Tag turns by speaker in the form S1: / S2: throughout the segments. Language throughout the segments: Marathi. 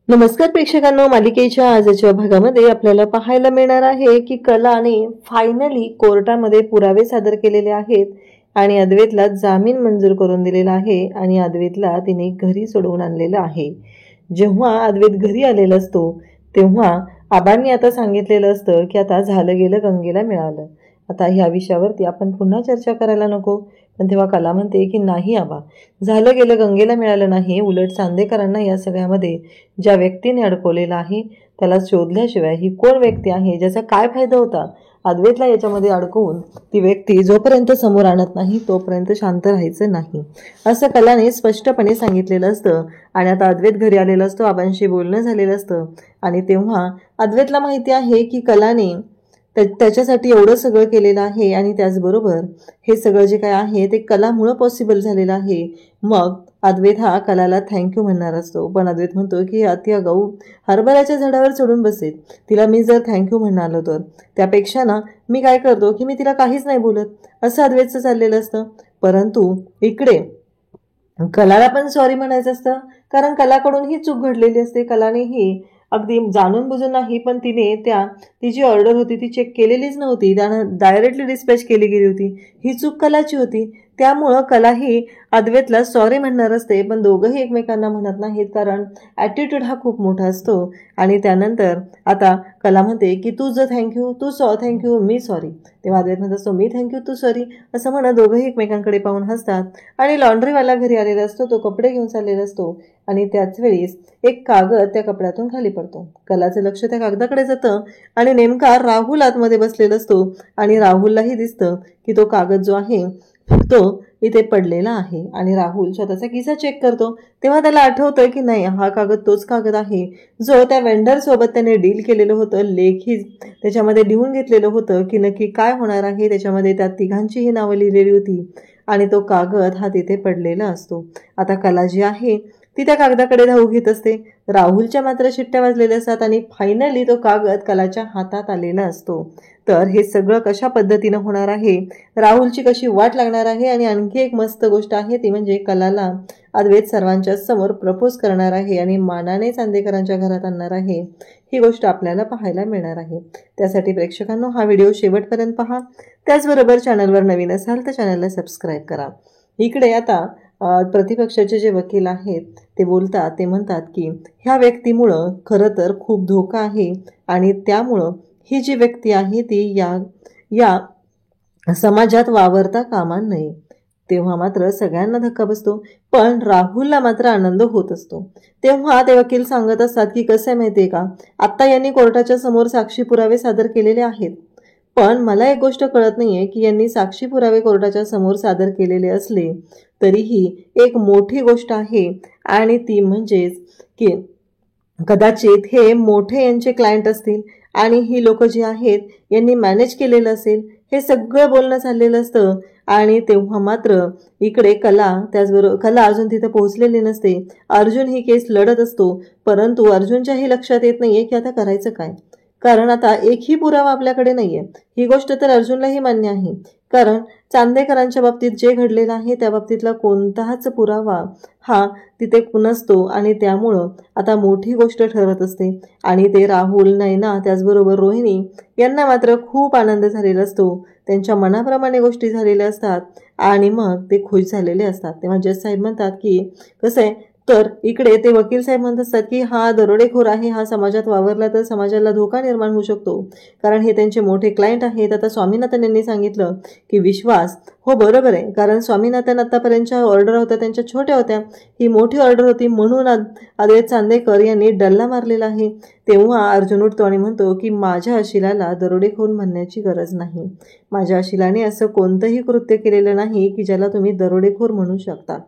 S1: नमस्कार प्रेक्षकांनो, मालिकेच्या आजच्या भागामध्ये आपल्याला पाहायला मिळणार आहे की कलाने फायनली कोर्टामध्ये पुरावे सादर केलेले आहेत आणि अद्वैतला जामीन मंजूर करून दिलेला आहे आणि अद्वैतला तिने घरी सोडवून आणलेलं आहे। जेव्हा अद्वैत घरी आलेला असतो तेव्हा आबांनी आता सांगितलेलं असतं की आता झालं गेलं गंगेला मिळालं, आता ह्या विषयावरती आपण पुन्हा चर्चा करायला नको। पण तेव्हा कला म्हणते की नाही आबा, झालं गेलं गंगेला मिळालं नाही, उलट चांदेकरांना या सगळ्यामध्ये ज्या व्यक्तीने अडकवलेला आहे त्याला शोधल्याशिवाय ही कोण व्यक्ती आहे, ज्याचा काय फायदा होता अद्वैतला याच्यामध्ये अडकवून ती व्यक्ती जोपर्यंत समोर आणत नाही तोपर्यंत शांत राहायचं नाही, असं कलाने स्पष्टपणे सांगितलेलं असतं। आणि आता अद्वैत घरी आलेला असतो, आबांशी बोलणं झालेलं असतं आणि तेव्हा अद्वैतला माहिती आहे की कलाने त्याच्यासाठी एवढं सगळं केलेलं आहे आणि त्याचबरोबर हे सगळं जे काय आहे ते कलामुळे पॉसिबल झालेलं आहे। मग अद्वैत हा कलाला थँक्यू म्हणणार असतो, पण अद्वैत म्हणतो की अति अगाऊ हरभऱ्याच्या झाडावर चढून बसेल, तिला मी जर थँक्यू म्हणालो तर त्यापेक्षा ना मी काय करतो की मी तिला काहीच नाही बोलत, असं अद्वैतचं चाललेलं असतं। परंतु इकडे कलाला पण सॉरी म्हणायचं असतं, कारण कलाकडून ही चूक घडलेली असते। कलाने ही अगदी जाणून बुजून नाही, पण तिने ती जी ऑर्डर होती ती चेक केलेलीच नव्हती, त्यानं डायरेक्टली डिस्पॅच केली गेली होती, ही चूक कलाची होती। त्यामुळं कला ही अद्वैतला सॉरी म्हणणार असते, पण दोघंही एकमेकांना म्हणत नाहीत, कारण ॲटिट्यूड हा खूप मोठा असतो। आणि त्यानंतर आता कला म्हणते की तुझं थँक्यू, तू थँक्यू, मी सॉरी, तेव्हा अद्वैत म्हणत असतो मी थँक्यू तू सॉरी, असं म्हणत दोघंही एकमेकांकडे पाहून हसतात। आणि लॉन्ड्रीवाला घरी आलेला असतो, तो कपडे घेऊन चाललेला असतो आणि त्याच वेळीस एक कागद त्या कपड्यातून खाली पडतो। कलाचं लक्ष त्या कागदाकडे जातं आणि नेमका राहुल आतमध्ये बसलेला असतो आणि राहुललाही दिसतं की तो कागद जो आहे तो इथे पडलेला आहे। आणि राहुल स्वतःचा किस्सा चेक करतो तेव्हा त्याला आठवतं की नाही, हा कागद तोच कागद आहे जो त्या वेंडर सोबत त्याने डील केलेलं होतं, लेखी त्याच्यामध्ये लिहून घेतलेलं होतं की नक्की काय होणार आहे, त्याच्यामध्ये त्या तिघांचीही नावं लिहिलेली होती आणि तो कागद हा तिथे पडलेला असतो। आता कला जी आहे ती त्या कागदाकडे धाव घेत असते, राहुलच्या मात्र शिट्ट्या वाजलेल्या असतात आणि फायनली तो कागद कलाच्या हातात आलेला असतो। तर हे सगळं कशा पद्धतीनं होणार आहे, राहुलची कशी वाट लागणार आहे आणि आणखी एक मस्त गोष्ट आहे ती म्हणजे कलाला अद्वैत सर्वांच्या समोर प्रपोज करणार आहे आणि मानाने चांदेकरांच्या घरात आणणार आहे, ही गोष्ट आपल्याला पाहायला मिळणार आहे। त्यासाठी प्रेक्षकांनो हा व्हिडिओ शेवटपर्यंत पहा, त्याचबरोबर चॅनलवर नवीन असाल तर चॅनलला सबस्क्राईब करा। इकडे आता प्रतिपक्षाचे जे वकील आहेत ते बोलतात, ते म्हणतात की ह्या व्यक्तीमुळं खरं तर खूप धोका आहे आणि त्यामुळं ही जी व्यक्ती आहे ती या समाजात वावरता कामा नये। तेव्हा मात्र सगळ्यांना धक्का बसतो, पण राहुलला मात्र आनंद होत असतो। तेव्हा ते वकील सांगत असतात की कसं आहे माहितीये का, आत्ता यांनी कोर्टाच्या समोर साक्षी पुरावे सादर केलेले आहेत, पण मला एक गोष्ट कळत नाहीये की यांनी साक्षी पुरावे कोर्टाच्या समोर सादर केलेले असले तरीही एक मोठी गोष्ट आहे आणि ती म्हणजेच की कदाचित हे मोठे यांचे क्लायंट असतील आणि ही लोक जी आहेत यांनी मॅनेज केलेलं असेल, हे सगळं बोलणं चाललेलं असतं। आणि तेव्हा मात्र इकडे त्याचबरोबर कला अजून तिथं पोहोचलेली नसते, अर्जुन ही केस लढत असतो, परंतु अर्जुनच्याही लक्षात येत नाहीये की आता करायचं काय, कारण आता एकही पुरावा आपल्याकडे नाहीये। ही गोष्ट तर अर्जुनलाही मान्य आहे, कारण चांदेकरांच्या बाबतीत जे घडलेलं आहे त्या बाबतीतला कोणताच पुरावा हा तिथे नसतो आणि त्यामुळं आता मोठी गोष्ट ठरत असते। आणि ते राहुल, नैना त्याचबरोबर रोहिणी यांना मात्र खूप आनंद झालेला असतो, त्यांच्या मनाप्रमाणे गोष्टी झालेल्या असतात आणि मग ते खुश झालेले असतात। तेव्हा जज साहेब म्हणतात की कसं आहे, तर इकडे ते वकील साहेब म्हणत असतात की हा दरोडेखोर आहे, हा समाजात वावरला तर समाजाला धोका निर्माण होऊ शकतो, कारण हे त्यांचे मोठे क्लायंट आहेत। आता स्वामीनाथन यांनी सांगितलं की विश्वास, हो बरोबर आहे, कारण स्वामीनाथन आतापर्यंतच्या ऑर्डर होत्या त्यांच्या छोट्या होत्या, ही मोठी ऑर्डर होती म्हणून अद्वैत चांदेकर यांनी डल्ला मारलेला आहे। तेव्हा अर्जुन उठतो आणि म्हणतो की माझ्या अशिलाला दरोडेखोर म्हणण्याची गरज नाही, माझ्या अशिलाने असं कोणतंही कृत्य केलेलं नाही की ज्याला तुम्ही दरोडेखोर म्हणू शकता,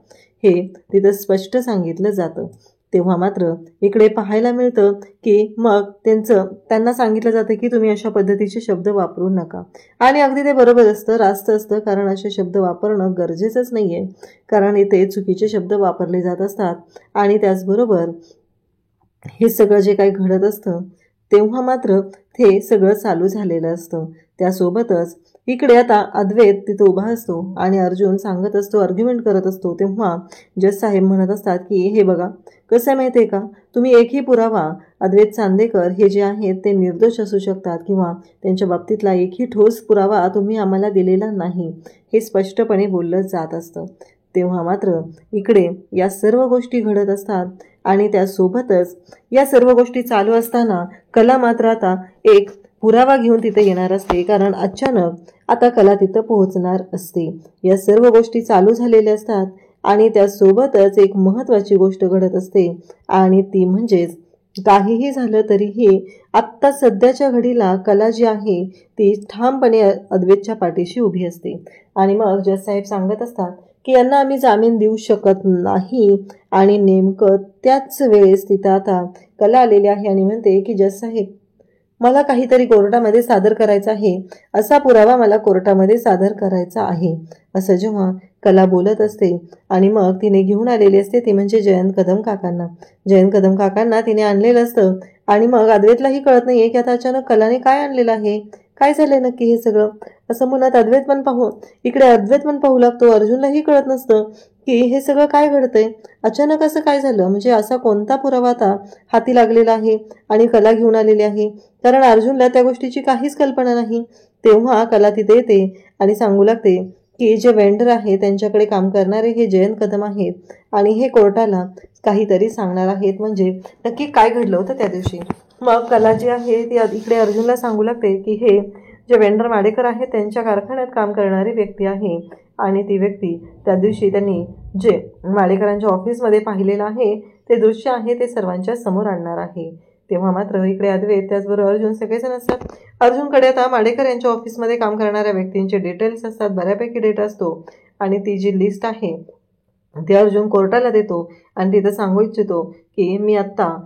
S1: हे तिथं स्पष्ट सांगितलं जातं। तेव्हा मात्र इकडे पाहायला मिळतं की मग त्यांना सांगितलं जातं की तुम्ही अशा पद्धतीचे शब्द वापरू नका, आणि अगदी ते बरोबर असतं, रास्त असतं, कारण असे शब्द वापरणं गरजेचंच नाहीये, कारण इथे चुकीचे शब्द वापरले जात असतात। आणि त्याचबरोबर हे सगळं जे काही घडत असतं तेव्हा मात्र ते सगळं चालू झालेलं असतं। त्यासोबतच इकडे आता अद्वैत तिथे उभा असतो आणि अर्जुन सांगत असतो, आर्ग्युमेंट करत असतो. तेव्हा जज साहेब म्हणत असतात की हे बघा, कसं आहे माहिती आहे का, तुम्ही एकही पुरावा अद्वैत चांदेकर हे जे आहेत ते निर्दोष असू शकतात किंवा त्यांच्या बाबतीतला एकही ठोस पुरावा तुम्ही आम्हाला दिलेला नाही, हे स्पष्टपणे बोललं जात असतं. तेव्हा मात्र इकडे या सर्व गोष्टी घडत असतात आणि त्यासोबतच या सर्व गोष्टी चालू असताना कला मात्र आता एक पुरावा घेऊन तिथे येणार असते, कारण अचानक आता कला तिथं पोहोचणार असते. या सर्व गोष्टी चालू झालेल्या असतात आणि त्यासोबतच एक महत्त्वाची गोष्ट घडत असते आणि ती म्हणजेच काहीही झालं तरीही आत्ता सध्याच्या घडीला कला जी आहे ती ठामपणे अद्वैतच्या पाठीशी उभी असते. आणि मग जज साहेब सांगत असतात की यांना आम्ही जामीन देऊ शकत नाही. आणि नेमकं त्याच वेळेस तिथं आता कला आलेली आहे आणि म्हणते की जज साहेब, मला काहीतरी कोर्टामध्ये सादर करायचा आहे, असा पुरावा मला कोर्टामध्ये सादर करायचा आहे, असं जेव्हा कला बोलत असते आणि मग तिने घेऊन आलेली असते ती म्हणजे जयंत कदम काकांना तिने आणलेलं असतं. आणि मग अद्वैतलाही कळत नाहीये की आता अचानक कलाने काय आणलेलं आहे, काय झालंय नक्की हे सगळं, असं म्हणत अद्वैत पण पाहू लागतो. अर्जुनलाही कळत नसतं की हे सगळं काय घडतंय, अचानक असं काय झालं, म्हणजे असा कोणता पुरावा आता हाती लागलेला आहे आणि कला घेऊन आलेली आहे, कारण अर्जुनला त्या गोष्टीची काहीच कल्पना नाही. तेव्हा कला तिथे येते आणि सांगू लागते की जे वेंडर आहे त्यांच्याकडे काम करणारे हे जयंत कदम आहेत आणि हे कोर्टाला काहीतरी सांगणार आहेत, म्हणजे नक्की काय घडलं होतं त्या दिवशी. मग कला जी आहे ती इकडे अर्जुनला सांगू लागते की हे जे वेंडर माडेकर आहेत त्यांच्या कारखान्यात काम करणारी व्यक्ती आहे आणि ती व्यक्ती त्या दिवशी त्यांनी जे माडेकरांच्या ऑफिसमध्ये पाहिलेलं आहे ते दृश्य आहे ते सर्वांच्या समोर आणणार आहे. तेव्हा मात्र इकडे अद्वैत त्याचबरोबर अर्जुन सगळेजण असतात. अर्जुनकडे आता माडेकर यांच्या ऑफिसमध्ये काम करणाऱ्या व्यक्तींचे डिटेल्स असतात, बऱ्यापैकी डेटा असतो आणि ती जी लिस्ट आहे ती अर्जुन कोर्टाला देतो आणि तिथं सांगू इच्छितो की मी आत्ता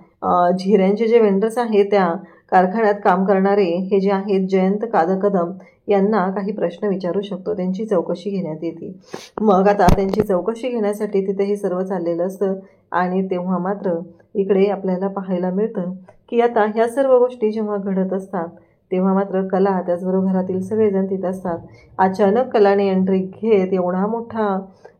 S1: झिऱ्यांचे जे वेंडर्स आहेत त्या कारखान्यात काम करणारे हे जे आहेत जयंत कदम यांना काही प्रश्न विचारू शकतो, त्यांची चौकशी घेण्यात येते. मग आता त्यांची चौकशी घेण्यासाठी तिथे हे सर्व चाललेलं असतं आणि तेव्हा मात्र इकडे आपल्याला पाहायला मिळतं की आता ह्या सर्व गोष्टी जेव्हा घडत असतात तेव्हा मात्र कला त्याचबरोबर घरातील सगळेजण तिथं असतात. अचानक कलाने एंट्री घेत एवढा मोठा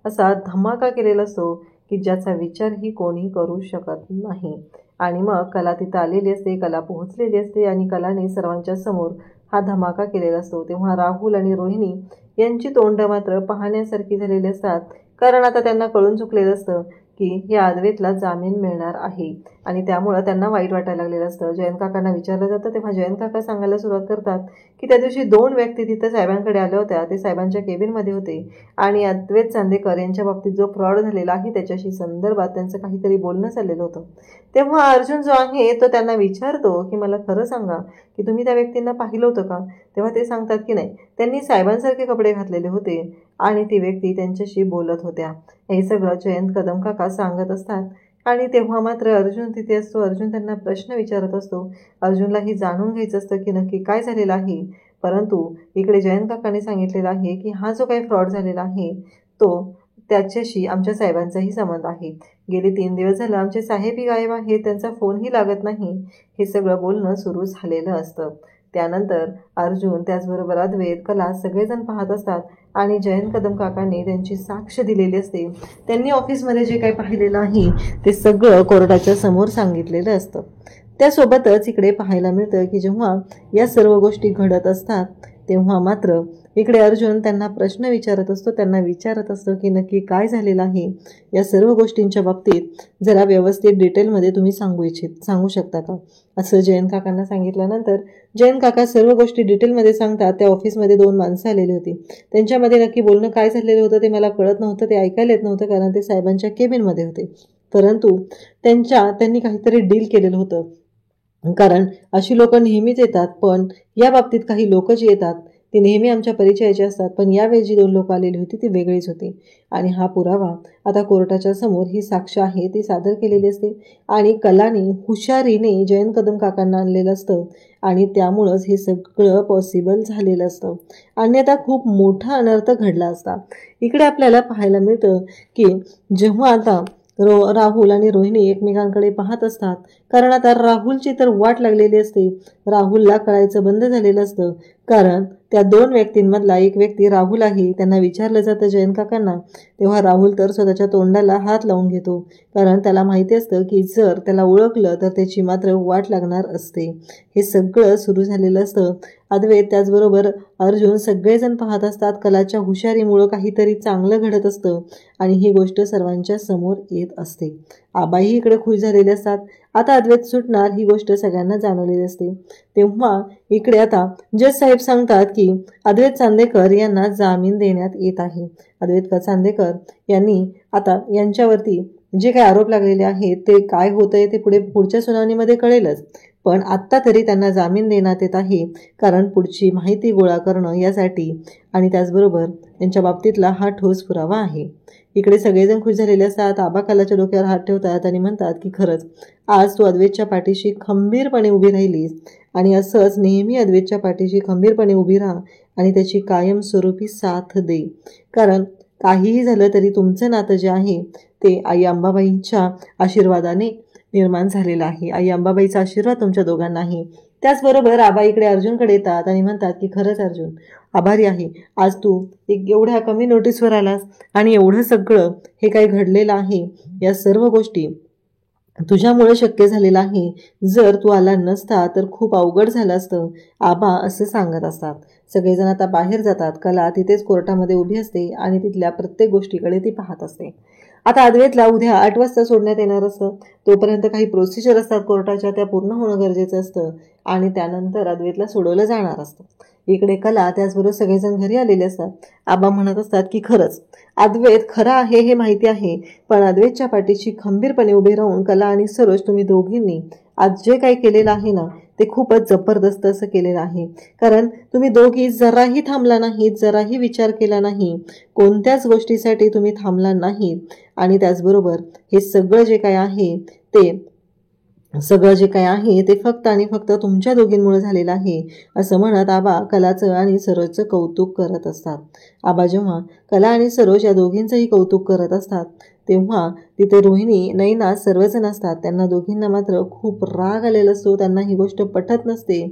S1: असा धमाका केलेला असतो की ज्याचा विचारही कोणी करू शकत नाही. आणि मग कला तिथं आलेली असते, कला पोहोचलेली असते आणि कलाने सर्वांच्या समोर हा धमाका केलेला असतो. तेव्हा राहुल आणि रोहिणी यांची तोंड मात्र पाहण्यासारखी झालेली असतात, कारण आता त्यांना कळून चुकलेलं असतं की या अद्वैतला जामीन मिळणार आहे आणि त्यामुळं त्यांना वाईट वाटायला लागलेलं असतं. जयंत काकांना विचारलं जातं तेव्हा जयंत काका सांगायला सुरुवात करतात की त्या दिवशी 2 व्यक्ती तिथं साहेबांकडे आल्या होत्या, ते साहेबांच्या केबिनमध्ये होते आणि अद्वैत चांदेकर यांच्या बाबतीत जो फ्रॉड झालेला आहे त्याच्याशी संदर्भात त्यांचं काहीतरी बोलणं चाललेलं होतं. तेव्हा अर्जुन जो आहे तो त्यांना विचारतो की मला खरं सांगा की तुम्ही त्या व्यक्तींना पाहिलं होतं का. तेव्हा ते सांगतात की नाही, त्यांनी साहेबांसारखे कपडे घातलेले होते आणि ती व्यक्ती त्यांच्याशी बोलत होत्या. हे सगळं जयंत कदम काका सांगत असतात आणि तेव्हा मात्र अर्जुन तिथे असतो. अर्जुन त्यांना प्रश्न विचारत असतो. अर्जुनलाही जाणून घ्यायचं असतं की नक्की काय झालेलं आहे, परंतु इकडे जयंत काकांनी सांगितलेलं आहे की हा जो काही फ्रॉड झालेला आहे तो त्याच्याशी आमच्या साहेबांचाही संबंध आहे. गेले 3 दिवस झालं आमचे साहेबही गायब आहेत, त्यांचा फोनही लागत नाही, हे सगळं बोलणं सुरू झालेलं असतं. त्यानंतर अर्जुन त्याचबरोबर अद्वैत कला सगळेजण पाहत असतात आणि जयंत कदम काकांनी त्यांची साक्ष दिलेली असते. त्यांनी ऑफिसमध्ये जे काही पाहिलेलं आहे ते सगळं कोर्टाच्या समोर सांगितलेलं असतं. त्यासोबतच इकडे पाहायला मिळतं की जेव्हा या सर्व गोष्टी घडत असतात तेव्हा मात्र इकडे अर्जुन त्यांना प्रश्न विचारत असतो, त्यांना विचारत असतो की नक्की काय झालेलं आहे, या सर्व गोष्टींच्या बाबतीत जरा व्यवस्थित डिटेलमध्ये तुम्ही सांगू शकता का, असं जयंत काकांना सांगितल्यानंतर जयंत काका सर्व गोष्टी डिटेलमध्ये सांगतात. त्या ऑफिसमध्ये 2 माणसं आलेली होती, त्यांच्यामध्ये नक्की बोलणं काय झालेलं होतं ते मला कळत नव्हतं, ते ऐकायला येत नव्हतं कारण ते साहेबांच्या केबिनमध्ये होते, परंतु त्यांनी काहीतरी डील केलेलं होतं. कारण अशी लोक नेहमीच येतात, पण या बाबतीत काही लोक जी येतात ती नेहमी आमच्या परिचयाची असतात, पण यावेळी जी 2 लोक आलेली होती ती वेगळीच होती. आणि हा पुरावा आता कोर्टाच्या समोर ही साक्ष आहे ती सादर केलेली असते आणि कलाने हुशारीने जयंत कदम काकांना आणलेलं असतं आणि त्यामुळंच हे सगळं पॉसिबल झालेलं असतं, अन्यथा खूप मोठा अनर्थ घडला असता. इकडे आपल्याला पाहायला मिळतं की जेव्हा आता राहुल आणि रोहिणी एकमेकांकडे पाहत असतात, कारण आता राहुलची तर वाट लागलेली असते, राहुलला कळायचं बंद झालेलं असतं, कारण त्या दोन व्यक्तींमधला एक व्यक्ती राहुल आहे. त्यांना विचारलं जातं जयंत काकांना, तेव्हा राहुल तर स्वतःच्या तोंडाला हात लावून घेतो. कारण त्याला माहिती असतं की जर त्याला ओळखलं तर त्याची मात्र वाट लागणार असते. हे सगळं सुरू झालेलं असतं. अद्वैत त्याचबरोबर अर्जुन सगळेजण पाहत असतात. कलाच्या हुशारीमुळं काहीतरी चांगलं घडत असतं आणि ही गोष्ट सर्वांच्या समोर येत असते. आबाही इकडे खुश झालेले असतात. आता अद्वैत सुटणार ही गोष्ट सगळ्यांना जाणवलेली असते. तेव्हा इकडे आता जज साहेब सांगतात की अद्वैत चांदेकर यांना जामीन देण्यात येत आहे. अद्वैत चांदेकर यांनी आता यांच्यावरती जे काही आरोप लागलेले आहेत ते काय होतंय ते पुढच्या सुनावणीमध्ये कळेलच. पण आत्ता तरी त्यांना जामीन देण्यात येत आहे. कारण पुढची माहिती गोळा करणं यासाठी आणि त्याचबरोबर त्यांच्या बाबतीतला हा ठोस पुरावा आहे. इकडे सगळेजण खुश झालेले असतात. आबा कलाच्या डोक्यावर हात ठेवतात आणि म्हणतात की खरंच आज तू अद्वैतच्या पाठीशी खंबीरपणे उभी राहिलीस आणि असंच नेहमी अद्वैतच्या पाठीशी खंबीरपणे उभी राहा आणि त्याची कायमस्वरूपी साथ दे. कारण काहीही झालं तरी तुमचं नातं जे आहे ते आई अंबाबाईंच्या आशीर्वादाने निर्माण झालेलं आहे. आई अंबाबाईचा आशीर्वाद तुमच्या दोघांना आहे. त्याचबरोबर आबा इकडे अर्जुनकडे येतात आणि म्हणतात की खरंच अर्जुन आभारी आहे. आज तू एक एवढ्या कमी नोटीसवर आलास आणि एवढं सगळं हे काही घडलेलं आहे. या सर्व गोष्टी तुझ्यामुळे शक्य झालेलं आहे. जर तू आला नसता तर खूप अवघड झालं असतं. आबा असं सांगत असतात. सगळेजण आता बाहेर जातात. कला तिथेच कोर्टामध्ये उभी असते आणि तिथल्या प्रत्येक गोष्टीकडे ती पाहत असते. आता अद्वैतला उद्या 8 वाजता सोडण्यात येणार असतं. तोपर्यंत काही प्रोसिजर असतात कोर्टाच्या, त्या पूर्ण होणं गरजेचं असतं आणि त्यानंतर अद्वैतला सोडवलं जाणार असतं. इकडे कला त्याचबरोबर सगळेजण घरी आलेले असतात. आबा म्हणत असतात की खरंच अद्वैत खरा आहे हे माहिती आहे, पण अद्वैतच्या पाठीशी खंबीरपणे उभे राहून कला आणि सरोज तुम्ही दोघींनी आज जे काही केलेलं आहे ना ते खूपच जबरदस्त असं केलेलं आहे. कारण तुम्ही दोघी जराही थांबला नाहीत, जराही विचार केला नाही, कोणत्याच गोष्टीसाठी तुम्ही थांबला नाहीत आणि त्याचबरोबर हे सगळं जे काय आहे ते फक्त आणि फक्त तुमच्या दोघींमुळे झालेलं आहे असं म्हणत आबा कलाचं आणि सरोजचं कौतुक करत असतात. आबा जेव्हा कला आणि सरोज या दोघींचंही कौतुक करत असतात तेव्हा तिथे रोहिणी, नैना सर्वजण असतात. त्यांना दोघींना मात्र खूप राग आलेला असतो. त्यांना ही गोष्ट पटत नसते.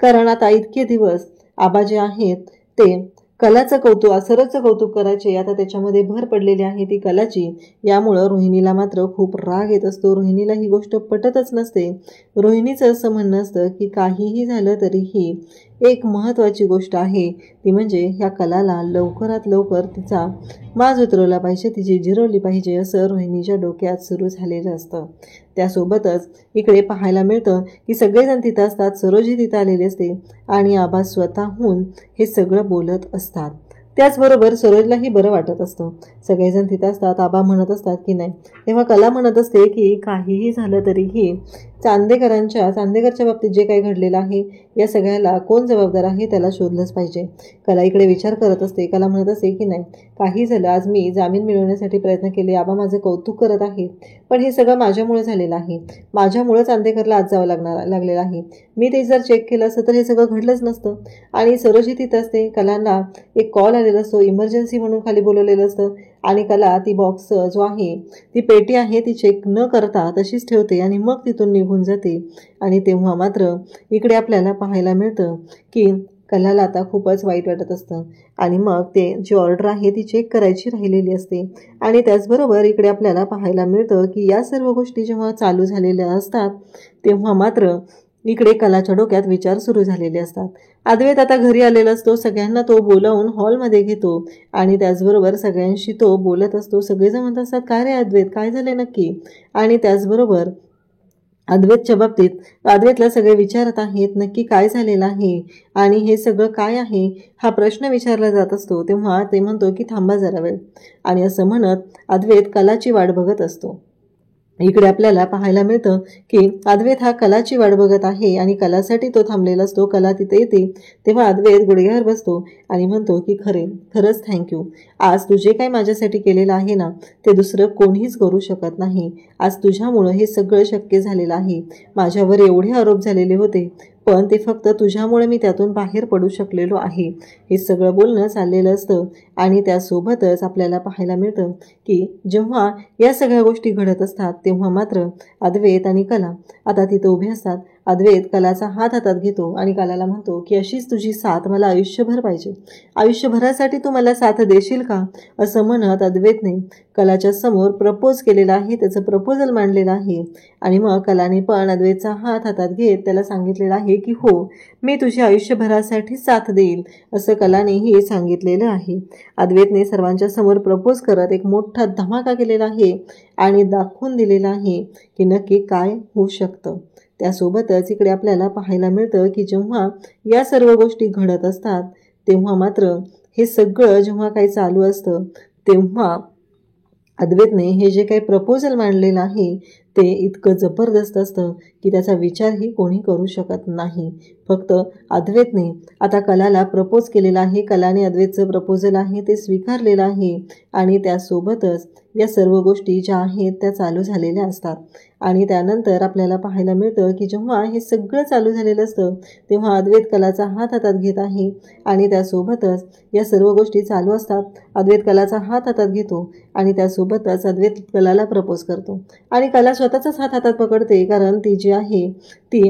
S1: कारण आता इतके दिवस आबा जे आहेत ते कलाचं कौतुक, सरोजचं कौतुक करायचे, आता त्याच्यामध्ये भर पडलेली आहे ती कलाची. यामुळं रोहिणीला मात्र खूप राग येत असतो. रोहिणीला ही गोष्ट पटतच नसते. रोहिणीचं असं म्हणणं असतं की काहीही झालं तरीही एक महत्त्वाची गोष्ट आहे ती म्हणजे ह्या कलाला लवकरात लवकर तिचा माज उतरवला पाहिजे, तिची जिरवली पाहिजे असं रोहिणीच्या डोक्यात सुरू झालेलं असतं. त्यासोबतच इकडे पाहायला मिळतं की सगळेजण तिथं असतात. सरोजही तिथं आलेली असते आणि आबा स्वतःहून हे सगळं बोलत असतात. त्याचबरोबर सरोजलाही बरं वाटत असतं. सगळेजण तिथं असतात. आबा म्हणत असतात की नाही. तेव्हा कला म्हणत असते की काहीही झालं तरीही चांदेकरच्या बाबतीत जे काही घडलेलं आहे या सगळ्याला कोण जबाबदार आहे त्याला शोधलंच पाहिजे. कला इकडे विचार करत असते. कला म्हणत असते की नाही काही झालं, आज मी जामीन मिळवण्यासाठी प्रयत्न केले, आबा माझं कौतुक करत आहे, पण हे सगळं माझ्यामुळे झालेलं आहे. माझ्यामुळेच चांदेकरला आज जावं लागलेलं आहे. मी ते जर चेक केलं असतं तर हे सगळं घडलंच नसतं. आणि सरोजी तिथं असते. कलांना एक कॉल आलेला असतो, इमर्जन्सी म्हणून खाली बोलवलेलं असतं आणि कला ती बॉक्स जो आहे ती पेटी आहे ती चेक न करता तशीच ठेवते आणि मग तिथून निघून जाते. आणि तेव्हा मात्र इकडे आपल्याला पाहायला मिळतं की कलाला आता खूपच वाईट वाटत असतं आणि मग ते जी ऑर्डर आहे ती चेक करायची राहिलेली असते. आणि त्याचबरोबर इकडे आपल्याला पाहायला मिळतं की या सर्व गोष्टी जेव्हा चालू झालेल्या असतात तेव्हा मात्र इकडे कलाच्या डोक्यात विचार सुरू झालेले असतात. अद्वैत आता घरी आलेला असतो. सगळ्यांना तो बोलावून हॉलमध्ये घेतो आणि त्याचबरोबर सगळ्यांशी तो बोलत असतो. सगळेजण म्हणत असतात काय रे अद्वैत, काय झाले नक्की. आणि त्याचबरोबर अद्वैतच्या बाबतीत अद्वैतला सगळे विचारत आहेत नक्की काय झालेलं आहे आणि हे सगळं काय आहे हा प्रश्न विचारला जात असतो. तेव्हा ते म्हणतो की थांबा जरा वेळ. आणि असं म्हणत अद्वैत कलाची वाट बघत असतो. इकडे आपल्याला पाहायला मिळतं की अद्वैत हा कलाची वाट बघत आहे आणि कलासाठी तो थांबलेला असतो. कला तिथे येते तेव्हा अद्वैत गुडघ्यावर बसतो आणि म्हणतो की खरंच थँक्यू. आज तू जे काही माझ्यासाठी केलेलं आहे ना ते दुसरं कोणीच करू शकत नाही. आज तुझ्यामुळं हे सगळं शक्य झालेलं आहे. माझ्यावर एवढे आरोप झालेले होते पण ते फक्त तुझ्यामुळे मी त्यातून बाहेर पडू शकलेलो आहे. हे सगळं बोलणं चाललेलं असतं आणि त्यासोबतच आपल्याला पाहायला मिळतं की जेव्हा या सगळ्या गोष्टी घडत असतात तेव्हा मात्र अद्वैत आणि कला आता तिथं उभे असतात अद्वैत कलाचा हात हातात घेतो आणि कलाला म्हणतो की अशीच तुझी साथ मला आयुष्यभर पाहिजे, आयुष्यभरासाठी तू मला साथ देशील का, असं म्हणत अद्वैतने कलाच्या समोर प्रपोज केलेला आहे, त्याचं प्रपोजल मांडलेलं आहे. आणि मग कलाने पण अद्वैतचा हात हातात घेत त्याला सांगितलेलं आहे की हो, मी तुझी आयुष्यभरासाठी साथ देईल, असं कलानेही सांगितलेलं आहे. अद्वैतने सर्वांच्या समोर प्रपोज करत एक मोठा धमाका केलेला आहे आणि दाखवून दिलेला आहे की नक्की काय होऊ शकतं. त्यासोबतच इकडे आपल्याला पाहायला मिळतं की जेव्हा या सर्व गोष्टी घडत असतात तेव्हा मात्र हे सगळं जेव्हा काही चालू असतं तेव्हा अद्वैतने हे जे काही प्रपोजल मांडलेलं आहे ते इतकं जबरदस्त असतं की त्याचा विचारही कोणी करू शकत नाही. फक्त अद्वैतने आता कलाला प्रपोज केलेला आहे, कलाने अद्वैतचं प्रपोजल आहे ते स्वीकारलेलं आहे आणि त्यासोबतच या सर्व गोष्टी ज्या आहेत त्या चालू झालेल्या असतात. आणि त्यानंतर आपल्याला पाहायला मिळतं की जेव्हा हे सगळं चालू झालेलं असतं तेव्हा अद्वैत कलाचा हात हातात घेत आहे आणि त्यासोबतच या सर्व गोष्टी चालू असतात. अद्वैत कलाचा हात हातात घेतो आणि त्यासोबतच अद्वैत कलाला प्रपोज करतो आणि कला स्वतःचाच हात हातात पकडते, कारण ती जी आहे ती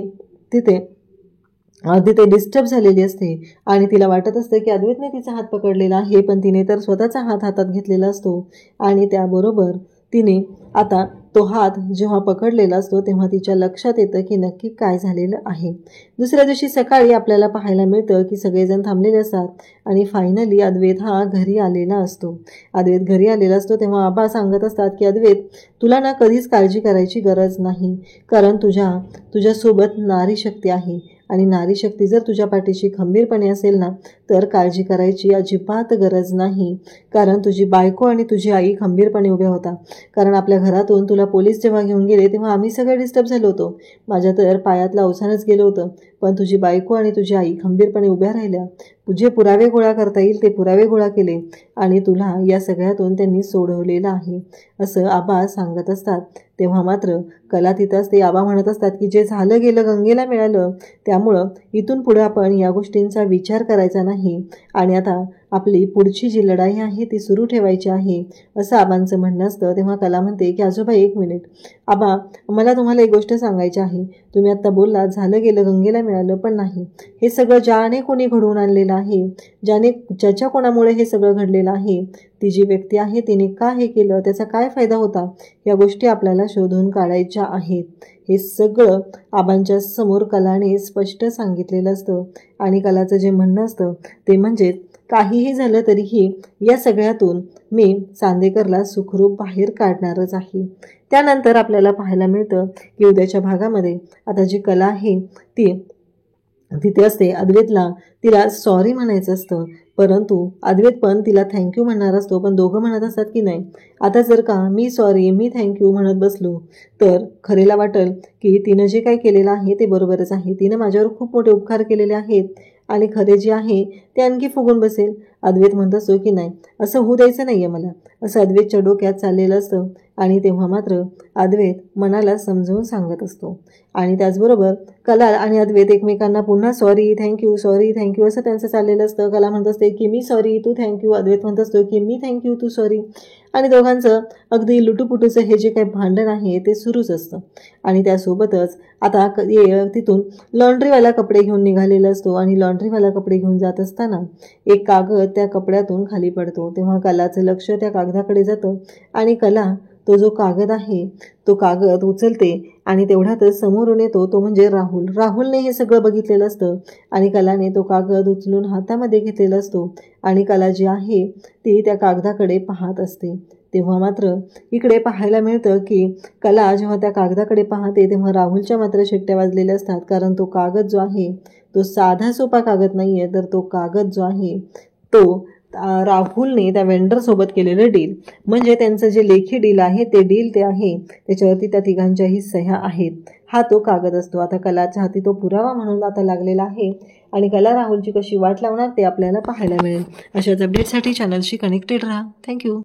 S1: तिथे डिस्टर्ब झालेली असते आणि तिला वाटत असतं की अद्वैतने तिचा हात पकडलेला आहे, पण तिने तर स्वतःचा हात हातात घेतलेला असतो. आणि त्याबरोबर तिने आता तो हात जेव्हा पकडलेला असतो तेव्हा तिच्या लक्षात येतं की नक्की काय झालेलं आहे. दुसऱ्या दिवशी सकाळी आपल्याला पाहायला मिळतं की सगळेजण थांबलेले असतात आणि फायनली अद्वैत हा घरी आलेला असतो. अद्वैत घरी आलेला असतो तेव्हा आबा सांगत असतात की अद्वैत, तुला ना कधीच काळजी करायची गरज नाही, कारण तुझ्यासोबत नारी शक्ती आहे आणि नारी शक्ती जर तुझ्या पाठीशी खंबीरपणे असेल ना तर काळजी करायची अजिबात गरज नाही, कारण तुझी बायको आणि तुझी आई खंबीरपणे उभ्या होता. कारण आपल्या घरातून तुला पोलीस जेव्हा घेऊन गेले तेव्हा आम्ही सगळे डिस्टर्ब झालो होतो, माझ्या तर पायातलं अवसानच गेलं होतं, पण तुझी बायको आणि तुझी आई खंबीरपणे उभ्या राहिल्या, जे पुरावे गोळा करता येईल ते पुरावे गोळा केले आणि तुला या सगळ्यातून त्यांनी सोडवलेलं आहे, असं आबा सांगत असतात. तेव्हा मात्र कला तिथं असते. आबा म्हणत असतात की जे झालं गेलं गंगेला मिळालं, त्यामुळं इथून पुढे आपण या गोष्टींचा विचार करायचा नाही आणि आता आपली पुढची जी लढाई आहे ती सुरू ठेवायची आहे, असं आबांचं म्हणणं असतं. तेव्हा कला म्हणते की आजोबा एक मिनिट, आबा मला तुम्हाला एक गोष्ट सांगायची आहे. तुम्ही आत्ता बोललात झालं गेलं गंगेला मिळालं, पण नाही, हे सगळं ज्याने कोणी घडवून आणलेलं आहे, ज्याच्या कोणामुळे हे सगळं घडलेलं आहे, ती जी व्यक्ती आहे तिने का हे केलं, त्याचा काय फायदा होता, या गोष्टी आपल्याला शोधून काढायच्या आहेत. हे सगळं आबांच्या समोर कलाने स्पष्ट सांगितलेलं असतं आणि कलाचं जे म्हणणं असतं ते म्हणजे काहीही झालं तरीही या सगळ्यातून मी चांदेकरला सुखरूप बाहेर काढणारच आहे. त्यानंतर आपल्याला पाहायला मिळतं की उद्याच्या भागामध्ये आता जी कला आहे ती तिथे असते. अद्वैतला तिला सॉरी म्हणायचं असतं, परंतु अद्वैत पण तिला थँक्यू म्हणणार असतो, पण दोघं म्हणत असतात की नाही, आता जर का मी सॉरी मी थँक्यू म्हणत बसलो तर खरेला वाटेल की तिनं जे काही केलेलं आहे ते बरोबरच आहे, तिनं माझ्यावर खूप मोठे उपकार केलेले आहेत आणि खरे जे आहे ते आणखी फुगून बसेल. अद्वैत म्हणत असतो की नाही, असं होऊ द्यायचं नाही आहे मला, असं अद्वैतच्या डोक्यात चाललेलं असतं. आणि तेव्हा मात्र अद्वैत मनाला समजावून सांगत असतो आणि त्याचबरोबर कला आणि अद्वैत एकमेकांना पुन्हा सॉरी थँक्यू असं त्यांचं चाललेलं असतं. कला म्हणत असते की मी सॉरी तू थँक्यू, अद्वैत म्हणत असतो की मी थँक्यू तू सॉरी, आणि दोघांचं अगदी लुटूपुटूचं हे जे काही भांडण आहे ते सुरूच असतं. आणि त्यासोबतच आता तिथून लॉन्ड्रीवाला कपडे घेऊन निघालेला असतो आणि लॉन्ड्रीवाला कपडे घेऊन जात असताना एक कागद त्या कपड्यातून खाली पडतो. तेव्हा कलाचं लक्ष त्या कागदाकडे जातं आणि कला तो जो कागद आहे तो कागद उचलते आणि तेवढ्यातच समोरून येतो तो म्हणजे राहुलने हे सगळं बघितलेलं असतं आणि कलाने तो कागद उचलून हातामध्ये घेतलेला असतो आणि कला जी आहे ती त्या कागदाकडे पाहत असते. तेव्हा मात्र इकडे पाहायला मिळतं की कला जेव्हा त्या कागदाकडे पाहते तेव्हा राहुलच्या मात्र शिट्ट्या वाजलेल्या असतात, कारण तो कागद जो आहे तो साधा सोपा कागद नाही आहे, तर तो कागद जो आहे तो राहुलने त्या वेंडरसोबत केलेलं डील, म्हणजे त्यांचं जे लेखी डील आहे ते डील ते आहे, त्याच्यावरती त्या तिघांच्याही सह्या आहेत, हा तो कागद असतो. आता कलाच्या हाती तो पुरावा म्हणून आता लागलेला आहे आणि कला राहुलची कशी वाट लावणार ते आपल्याला पाहायला मिळेल. अशाच अपडेटसाठी चॅनलशी कनेक्टेड राहा. थँक्यू.